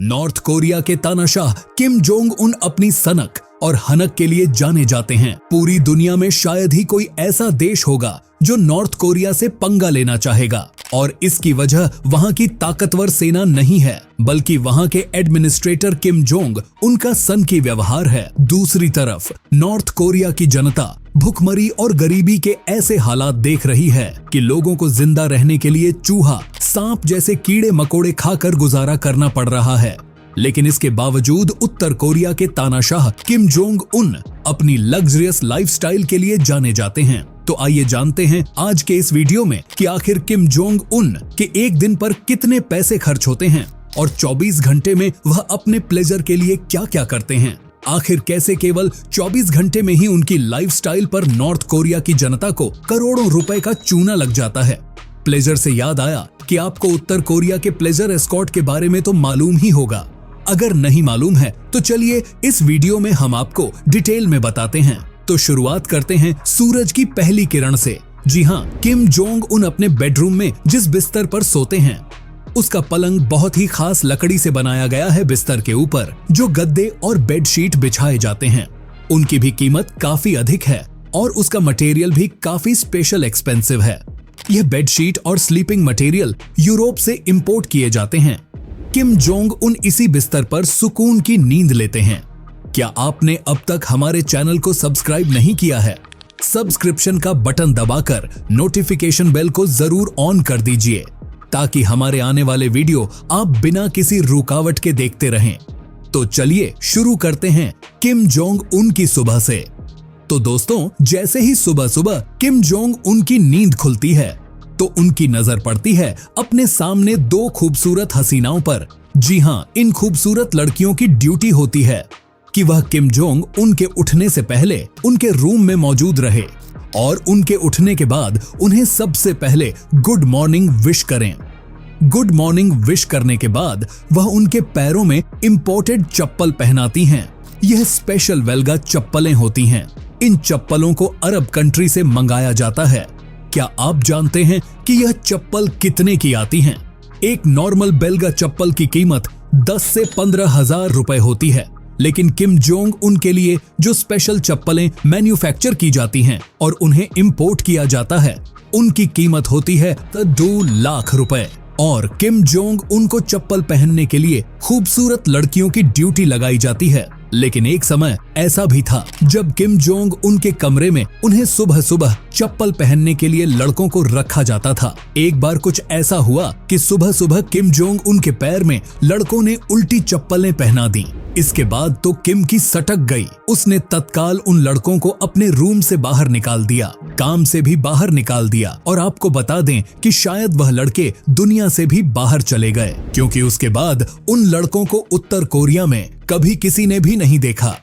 North Korea के तानाशाह Kim Jong Un अपनी सनक और हनक के लिए जाने जाते हैं। पूरी दुनिया में शायद ही कोई ऐसा देश होगा जो नॉर्थ कोरिया से पंगा लेना चाहेगा, और इसकी वजह वहां की ताकतवर सेना नहीं है, बल्कि वहां के एडमिनिस्ट्रेटर किम जोंग उनका सन की व्यवहार है। दूसरी तरफ नॉर्थ कोरिया की जनता भुखमरी और गरीबी के ऐसे हालात देख रही है कि लोगों को जिंदा रहने के लिए चूहा, सांप जैसे कीड़े मकोड़े खाकर गुजारा करना पड़ रहा है। लेकिन इसके बावजूद उत्तर कोरिया के तानाशाह किम जोंग उन अपनी लग्जरियस लाइफस्टाइल के लिए जाने जाते हैं। तो आइए जानते हैं आज के इस वीडियो में कि आखिर किम जोंग उन के एक दिन पर कितने पैसे खर्च होते हैं और 24 घंटे में वह अपने प्लेजर के लिए क्या क्या करते हैं। आखिर कैसे केवल 24 घंटे में ही उनकी लाइफस्टाइल पर नॉर्थ कोरिया की जनता को करोड़ों रुपए का चूना लग जाता है। प्लेजर से याद आया कि आपको उत्तर कोरिया के प्लेजर एस्कॉर्ट के बारे में तो मालूम ही होगा। अगर नहीं मालूम है तो चलिए इस वीडियो में हम आपको डिटेल में बताते हैं। तो शुरुआत करते हैं सूरज की पहली किरण से। जी हाँ, किम जोंग उन अपने बेडरूम में जिस बिस्तर पर सोते हैं, उसका पलंग बहुत ही खास लकड़ी से बनाया गया है। बिस्तर के ऊपर जो गद्दे और बेडशीट बिछाए जाते हैं उनकी भी कीमत काफी अधिक है और उसका मटेरियल भी काफी स्पेशल एक्सपेंसिव है। यह बेडशीट और स्लीपिंग मटेरियल यूरोप से इंपोर्ट किए जाते हैं। किम जोंग उन इसी बिस्तर पर सुकून की नींद लेते हैं। क्या आपने अब तक हमारे चैनल को सब्सक्राइब नहीं किया है? सब्सक्रिप्शन का बटन दबाकर नोटिफिकेशन बेल को जरूर ऑन कर दीजिए ताकि हमारे आने वाले वीडियो आप बिना किसी रुकावट के देखते रहें। तो चलिए शुरू करते हैं किम जोंग उन की सुबह से। तो दोस्तों, जैसे ही सुबह सुबह किम जोंग उन की नींद खुलती है तो उनकी नजर पड़ती है अपने सामने दो खूबसूरत हसीनाओं पर। जी हाँ, इन खूबसूरत लड़कियों की ड्यूटी होती है कि वह किम जोंग उनके उठने से पहले उनके रूम में मौजूद रहे और उनके उठने के बाद उन्हें सबसे पहले गुड मॉर्निंग विश करें। गुड मॉर्निंग विश करने के बाद वह उनके पैरों में इंपोर्टेड चप्पल पहनाती हैं। यह स्पेशल वेल्गा चप्पलें होती हैं। इन चप्पलों को अरब कंट्री से मंगाया जाता है। क्या आप जानते हैं कि यह चप्पल कितने की आती हैं? एक नॉर्मल बेल्गा चप्पल की कीमत 10 से 15,000 रुपए होती है, लेकिन किम जोंग उनके लिए जो स्पेशल चप्पलें मैन्युफैक्चर की जाती हैं और उन्हें इंपोर्ट किया जाता है, उनकी कीमत होती है 2 लाख रुपए। और किम जोंग उनको चप्पल पहनने के लिए खूबसूरत लड़कियों की ड्यूटी लगाई जाती है। लेकिन एक समय ऐसा भी था जब किम जोंग उनके कमरे में उन्हें सुबह सुबह चप्पल पहनने के लिए लड़कों को रखा जाता था। एक बार कुछ ऐसा हुआ कि सुबह सुबह किम जोंग उनके पैर में लड़कों ने उल्टी चप्पलें पहना दी। इसके बाद तो किम की सटक गई। उसने तत्काल उन लड़कों को अपने रूम से बाहर निकाल दिया, काम से भी बाहर निकाल दिया। और आपको बता दें कि शायद वह लड़के दुनिया से भी बाहर चले गए, क्योंकि उसके बाद उन लड़कों को उत्तर कोरिया में कभी किसी ने भी नहीं देखा।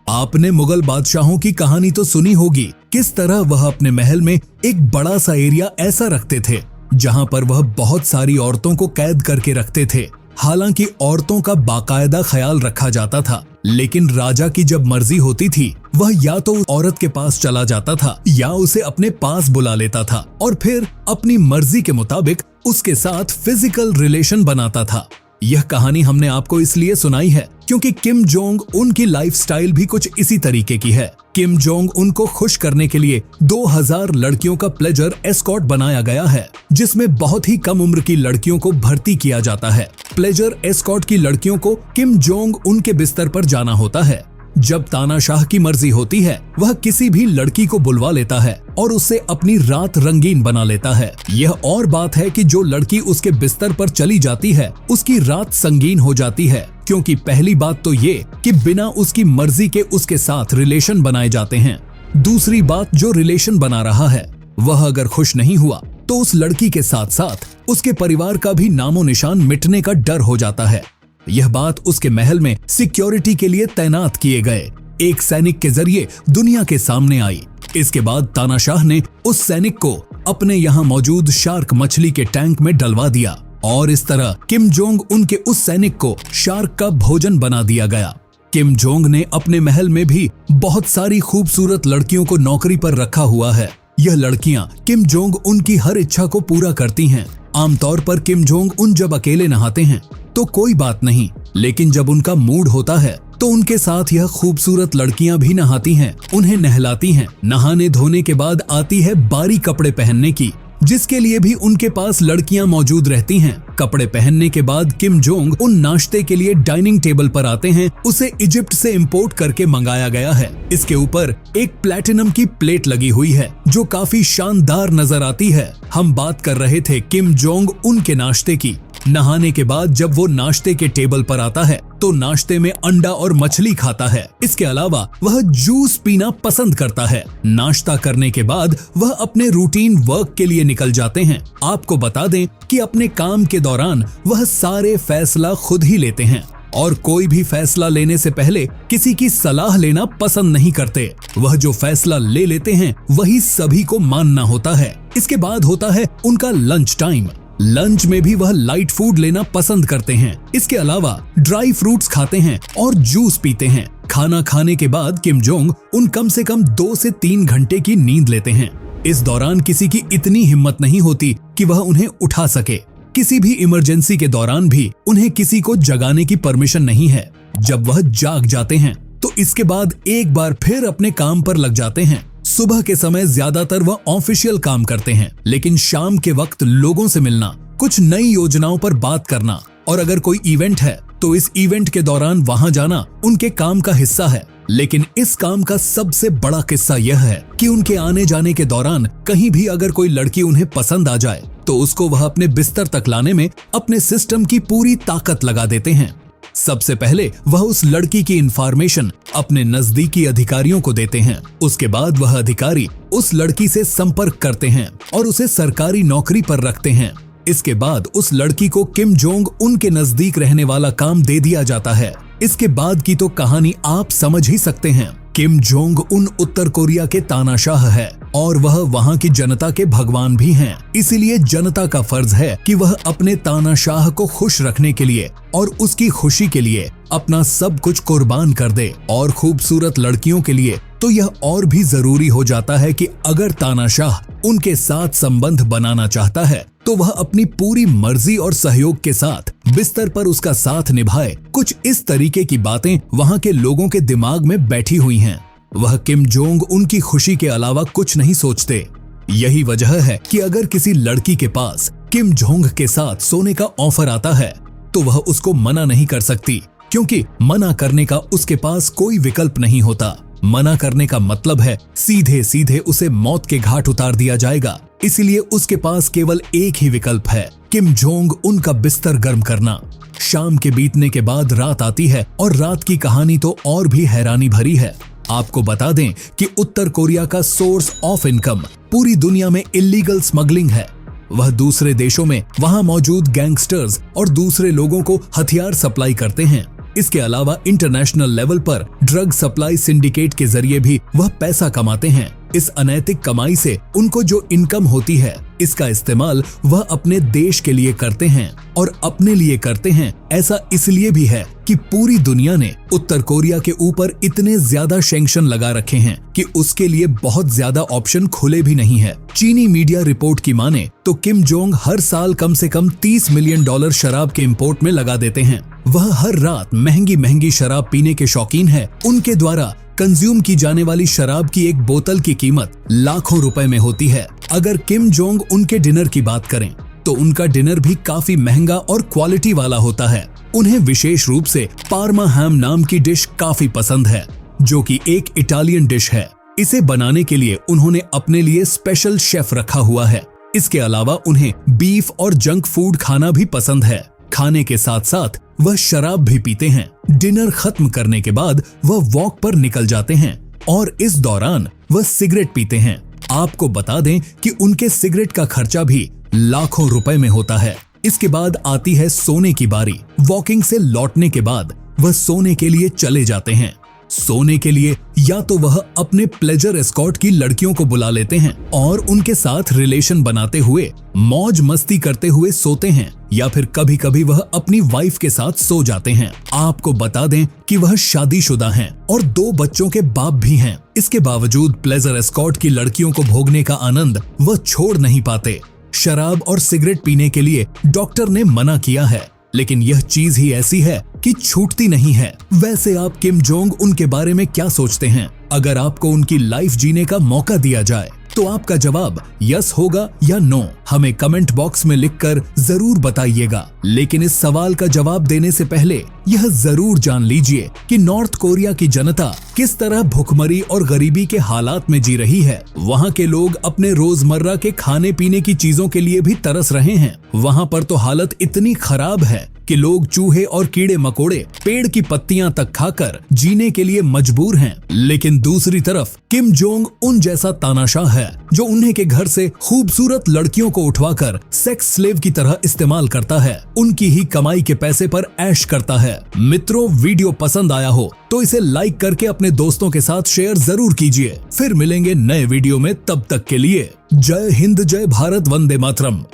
आपने मुगल बादशाहों की कहानी तो सुनी होगी, किस तरह वह अपने महल में एक बड़ा सा एरिया ऐसा रखते थे जहां पर वह बहुत सारी औरतों को कैद करके रखते थे। हालांकि औरतों का बाकायदा ख्याल रखा जाता था, लेकिन राजा की जब मर्जी होती थी वह या तो औरत के पास चला जाता था या उसे अपने पास बुला लेता था और फिर अपनी मर्जी के मुताबिक उसके साथ फिजिकल रिलेशन बनाता था। यह कहानी हमने आपको इसलिए सुनाई है क्योंकि किम जोंग उनकी लाइफस्टाइल भी कुछ इसी तरीके की है। किम जोंग उनको खुश करने के लिए 2000 लड़कियों का प्लेजर एस्कॉर्ट बनाया गया है, जिसमें बहुत ही कम उम्र की लड़कियों को भर्ती किया जाता है। प्लेजर एस्कॉर्ट की लड़कियों को किम जोंग उनके बिस्तर पर जाना होता है। जब तानाशाह की मर्जी होती है वह किसी भी लड़की को बुलवा लेता है और उससे अपनी रात रंगीन बना लेता है। यह और बात है कि जो लड़की उसके बिस्तर पर चली जाती है उसकी रात संगीन हो जाती है, क्योंकि पहली बात तो ये कि बिना उसकी मर्जी के उसके साथ रिलेशन बनाए जाते हैं। दूसरी बात, जो रिलेशन बना रहा है वह अगर खुश नहीं हुआ तो उस लड़की के साथ साथ उसके परिवार का भी नामो निशान मिटने का डर हो जाता है। यह बात उसके महल में सिक्योरिटी के लिए तैनात किए गए एक सैनिक के जरिए दुनिया के सामने आई। इसके बाद तानाशाह ने उस सैनिक को अपने यहाँ मौजूद शार्क मछली के टैंक में डलवा दिया और इस तरह किम जोंग उनके उस सैनिक को शार्क का भोजन बना दिया गया। किम जोंग ने अपने महल में भी बहुत सारी खूबसूरत लड़कियों को नौकरी पर रखा हुआ है। यह लड़कियां किम जोंग उनकी हर इच्छा को पूरा करती हैं। आमतौर पर किम जोंग उन जब अकेले नहाते हैं तो कोई बात नहीं, लेकिन जब उनका मूड होता है तो उनके साथ यह खूबसूरत लड़कियां भी नहाती हैं, उन्हें नहलाती हैं। नहाने धोने के बाद आती है बारी कपड़े पहनने की, जिसके लिए भी उनके पास लड़कियां मौजूद रहती हैं। कपड़े पहनने के बाद किम जोंग उन नाश्ते के लिए डाइनिंग टेबल पर आते हैं। उसे इजिप्ट से इंपोर्ट करके मंगाया गया है। इसके ऊपर एक प्लैटिनम की प्लेट लगी हुई है जो काफी शानदार नजर आती है। हम बात कर रहे थे किम जोंग उन के नाश्ते की। नहाने के बाद जब वो नाश्ते के टेबल पर आता है तो नाश्ते में अंडा और मछली खाता है। इसके अलावा वह जूस पीना पसंद करता है। नाश्ता करने के बाद वह अपने रूटीन वर्क के लिए निकल जाते हैं। आपको बता दें कि अपने काम के दौरान वह सारे फैसला खुद ही लेते हैं और कोई भी फैसला लेने से पहले किसी की सलाह लेना पसंद नहीं करते। वह जो फैसला ले लेते हैं वही सभी को मानना होता है। इसके बाद होता है उनका लंच टाइम। लंच में भी वह लाइट फूड लेना पसंद करते हैं। इसके अलावा ड्राई फ्रूट्स खाते हैं और जूस पीते हैं। खाना खाने के बाद किम जोंग उन कम से कम 2 से 3 घंटे की नींद लेते हैं। इस दौरान किसी की इतनी हिम्मत नहीं होती कि वह उन्हें उठा सके। किसी भी इमरजेंसी के दौरान भी उन्हें किसी को जगाने की परमिशन नहीं है। जब वह जाग जाते हैं तो इसके बाद एक बार फिर अपने काम पर लग जाते हैं। सुबह के समय ज्यादातर वह ऑफिशियल काम करते हैं, लेकिन शाम के वक्त लोगों से मिलना, कुछ नई योजनाओं पर बात करना और अगर कोई इवेंट है तो इस इवेंट के दौरान वहां जाना उनके काम का हिस्सा है। लेकिन इस काम का सबसे बड़ा किस्सा यह है कि उनके आने जाने के दौरान कहीं भी अगर कोई लड़की उन्हें पसंद आ जाए तो उसको वह अपने बिस्तर तक लाने में अपने सिस्टम की पूरी ताकत लगा देते हैं। सबसे पहले वह उस लड़की की इंफॉर्मेशन अपने नजदीकी अधिकारियों को देते हैं। उसके बाद वह अधिकारी उस लड़की से संपर्क करते हैं और उसे सरकारी नौकरी पर रखते हैं। इसके बाद उस लड़की को किम जोंग उनके नजदीक रहने वाला काम दे दिया जाता है। इसके बाद की तो कहानी आप समझ ही सकते हैं। किम जोंग उन उत्तर कोरिया के तानाशाह है और वह वहां की जनता के भगवान भी हैं। इसीलिए जनता का फर्ज है कि वह अपने तानाशाह को खुश रखने के लिए और उसकी खुशी के लिए अपना सब कुछ कुर्बान कर दे। और खूबसूरत लड़कियों के लिए तो यह और भी जरूरी हो जाता है कि अगर तानाशाह उनके साथ संबंध बनाना चाहता है तो वह अपनी पूरी मर्जी और सहयोग के साथ बिस्तर पर उसका साथ निभाए। कुछ इस तरीके की बातें वहां के लोगों के दिमाग में बैठी हुई हैं। वह किम जोंग उनकी खुशी के अलावा कुछ नहीं सोचते। यही वजह है कि अगर किसी लड़की के पास किम जोंग के साथ सोने का ऑफर आता है तो वह उसको मना नहीं कर सकती, क्योंकि मना करने का उसके पास कोई विकल्प नहीं होता। मना करने का मतलब है सीधे सीधे उसे मौत के घाट उतार दिया जाएगा। इसलिए उसके पास केवल एक ही विकल्प है, किम जोंग उनका बिस्तर गर्म करना। शाम के बीतने के बाद रात आती है और रात की कहानी तो और भी हैरानी भरी है। आपको बता दें कि उत्तर कोरिया का सोर्स ऑफ इनकम पूरी दुनिया में इलीगल स्मगलिंग है। वह दूसरे देशों में वहां मौजूद गैंगस्टर्स और दूसरे लोगों को हथियार सप्लाई करते हैं। इसके अलावा इंटरनेशनल लेवल पर ड्रग सप्लाई सिंडिकेट के जरिए भी वह पैसा कमाते हैं। इस अनैतिक कमाई से उनको जो इनकम होती है, इसका इस्तेमाल वह अपने देश के लिए करते हैं और अपने लिए करते हैं। ऐसा इसलिए भी है कि पूरी दुनिया ने उत्तर कोरिया के ऊपर इतने ज्यादा सैंक्शन लगा रखे हैं कि उसके लिए बहुत ज्यादा ऑप्शन खुले भी नहीं है। चीनी मीडिया रिपोर्ट की माने तो किम जोंग हर साल कम से कम $30 मिलियन शराब के इंपोर्ट में लगा देते हैं। वह हर रात महंगी महंगी शराब पीने के शौकीन है। उनके द्वारा कंज्यूम की जाने वाली शराब की एक बोतल की कीमत लाखों रुपए में होती है। अगर किम जोंग उनके डिनर की बात करें तो उनका डिनर भी काफी महंगा और क्वालिटी वाला होता है। उन्हें विशेष रूप से पार्मा हैम नाम की डिश काफी पसंद है, जो कि एक इटालियन डिश है। इसे बनाने के लिए उन्होंने अपने लिए स्पेशल शेफ रखा हुआ है। इसके अलावा उन्हें बीफ और जंक फूड खाना भी पसंद है। खाने के साथ साथ वह शराब भी पीते हैं। डिनर खत्म करने के बाद वह वॉक पर निकल जाते हैं और इस दौरान वह सिगरेट पीते हैं। आपको बता दें कि उनके सिगरेट का खर्चा भी लाखों रुपए में होता है। इसके बाद आती है सोने की बारी। वॉकिंग से लौटने के बाद वह सोने के लिए चले जाते हैं। सोने के लिए या तो वह अपने प्लेजर एस्कॉर्ट की लड़कियों को बुला लेते हैं और उनके साथ रिलेशन बनाते हुए मौज मस्ती करते हुए सोते हैं, या फिर कभी कभी वह अपनी वाइफ के साथ सो जाते हैं। आपको बता दें कि वह शादीशुदा हैं और 2 बच्चों के बाप भी हैं। इसके बावजूद प्लेजर एस्कॉर्ट की लड़कियों को भोगने का आनंद वह छोड़ नहीं पाते। शराब और सिगरेट पीने के लिए डॉक्टर ने मना किया है, लेकिन यह चीज ही ऐसी है कि छूटती नहीं है। वैसे आप किम जोंग उन के बारे में क्या सोचते हैं? अगर आपको उनकी लाइफ जीने का मौका दिया जाए तो आपका जवाब यस होगा या नो? हमें कमेंट बॉक्स में लिखकर जरूर बताइएगा। लेकिन इस सवाल का जवाब देने से पहले यह जरूर जान लीजिए कि नॉर्थ कोरिया की जनता किस तरह भुखमरी और गरीबी के हालात में जी रही है। वहाँ के लोग अपने रोजमर्रा के खाने पीने की चीजों के लिए भी तरस रहे हैं। वहाँ पर तो हालत इतनी खराब है कि लोग चूहे और कीड़े मकोड़े पेड़ की पत्तियां तक खाकर जीने के लिए मजबूर हैं। लेकिन दूसरी तरफ किम जोंग उन जैसा तानाशाह है जो उन्हें के घर से खूबसूरत लड़कियों को उठवाकर सेक्स स्लेव की तरह इस्तेमाल करता है, उनकी ही कमाई के पैसे पर ऐश करता है। मित्रों, वीडियो पसंद आया हो तो इसे लाइक करके अपने दोस्तों के साथ शेयर जरूर कीजिए। फिर मिलेंगे नए वीडियो में, तब तक के लिए जय हिंद, जय भारत, वंदे मातरम।